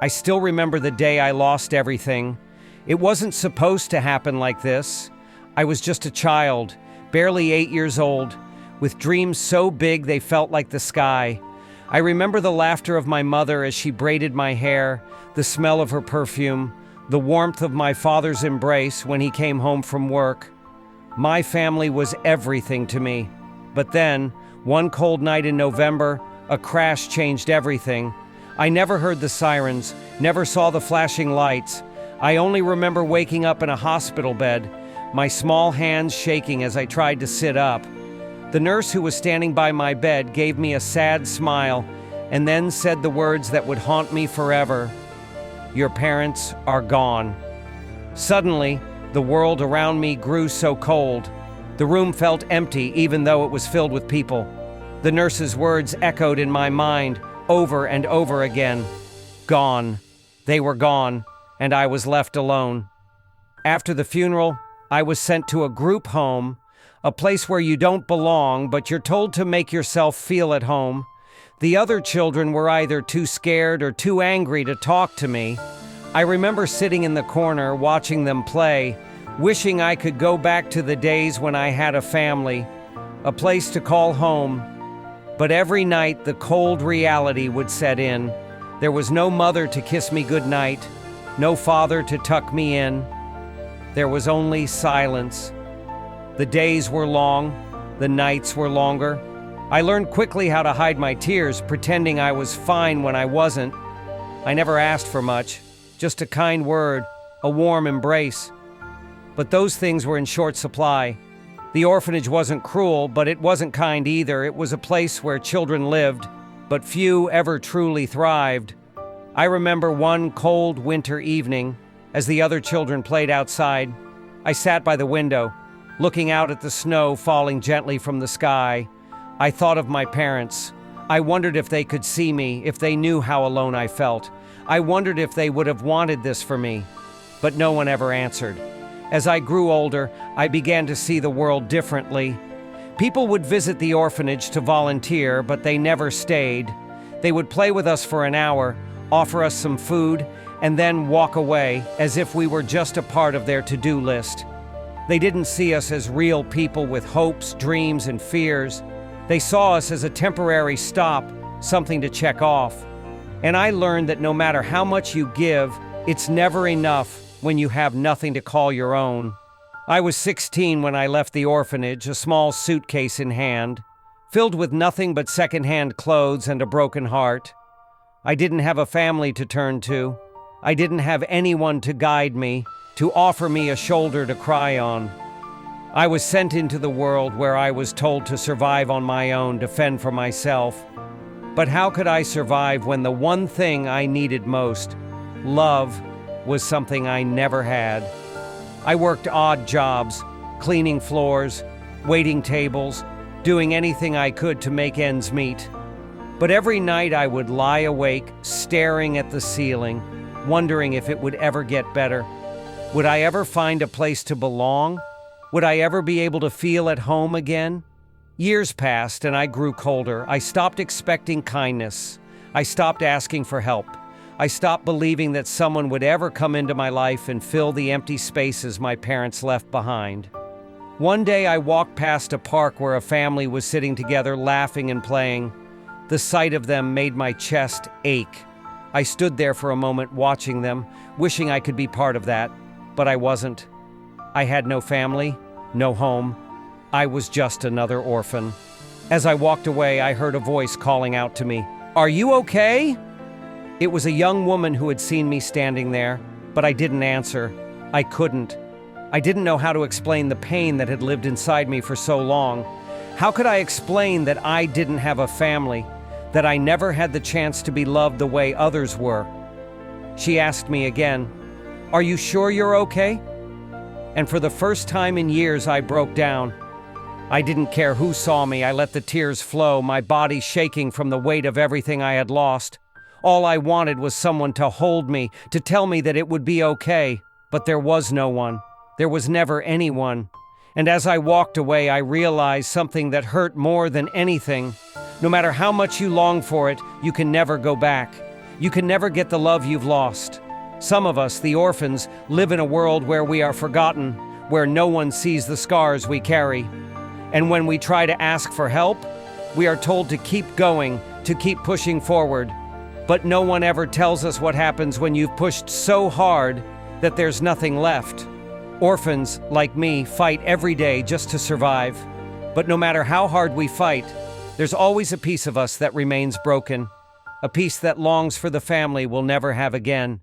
I still remember the day I lost everything. It wasn't supposed to happen like this. I was just a child, barely 8 years old, with dreams so big they felt like the sky. I remember the laughter of my mother as she braided my hair, the smell of her perfume, the warmth of my father's embrace when he came home from work. My family was everything to me. But then, one cold night in November, a crash changed everything. I never heard the sirens, never saw the flashing lights. I only remember waking up in a hospital bed, my small hands shaking as I tried to sit up. The nurse who was standing by my bed gave me a sad smile and then said the words that would haunt me forever. "Your parents are gone." Suddenly, the world around me grew so cold. The room felt empty even though it was filled with people. The nurse's words echoed in my mind over and over again. Gone. They were gone, and I was left alone. After the funeral, I was sent to a group home, a place where you don't belong, but you're told to make yourself feel at home. The other children were either too scared or too angry to talk to me. I remember sitting in the corner watching them play, wishing I could go back to the days when I had a family, a place to call home. But every night the cold reality would set in. There was no mother to kiss me goodnight, no father to tuck me in. There was only silence. The days were long, the nights were longer. I learned quickly how to hide my tears, pretending I was fine when I wasn't. I never asked for much, just a kind word, a warm embrace. But those things were in short supply. The orphanage wasn't cruel, but it wasn't kind either. It was a place where children lived, but few ever truly thrived. I remember one cold winter evening, as the other children played outside. I sat by the window, looking out at the snow falling gently from the sky. I thought of my parents. I wondered if they could see me, if they knew how alone I felt. I wondered if they would have wanted this for me. But no one ever answered. As I grew older, I began to see the world differently. People would visit the orphanage to volunteer, but they never stayed. They would play with us for an hour, offer us some food, and then walk away as if we were just a part of their to-do list. They didn't see us as real people with hopes, dreams, and fears. They saw us as a temporary stop, something to check off. And I learned that no matter how much you give, it's never enough when you have nothing to call your own. I was 16 when I left the orphanage, a small suitcase in hand, filled with nothing but secondhand clothes and a broken heart. I didn't have a family to turn to. I didn't have anyone to guide me, to offer me a shoulder to cry on. I was sent into the world where I was told to survive on my own, to fend for myself. But how could I survive when the one thing I needed most, love, was something I never had? I worked odd jobs, cleaning floors, waiting tables, doing anything I could to make ends meet. But every night I would lie awake, staring at the ceiling, wondering if it would ever get better. Would I ever find a place to belong? Would I ever be able to feel at home again? Years passed and I grew colder. I stopped expecting kindness. I stopped asking for help. I stopped believing that someone would ever come into my life and fill the empty spaces my parents left behind. One day I walked past a park where a family was sitting together, laughing and playing. The sight of them made my chest ache. I stood there for a moment watching them, wishing I could be part of that, but I wasn't. I had no family, no home. I was just another orphan. As I walked away, I heard a voice calling out to me, "Are you okay?" It was a young woman who had seen me standing there, but I didn't answer. I couldn't. I didn't know how to explain the pain that had lived inside me for so long. How could I explain that I didn't have a family, that I never had the chance to be loved the way others were? She asked me again, "Are you sure you're okay?" And for the first time in years, I broke down. I didn't care who saw me. I let the tears flow, my body shaking from the weight of everything I had lost. All I wanted was someone to hold me, to tell me that it would be okay. But there was no one. There was never anyone. And as I walked away, I realized something that hurt more than anything. No matter how much you long for it, you can never go back. You can never get the love you've lost. Some of us, the orphans, live in a world where we are forgotten, where no one sees the scars we carry. And when we try to ask for help, we are told to keep going, to keep pushing forward. But no one ever tells us what happens when you've pushed so hard that there's nothing left. Orphans, like me, fight every day just to survive. But no matter how hard we fight, there's always a piece of us that remains broken, a piece that longs for the family we'll never have again.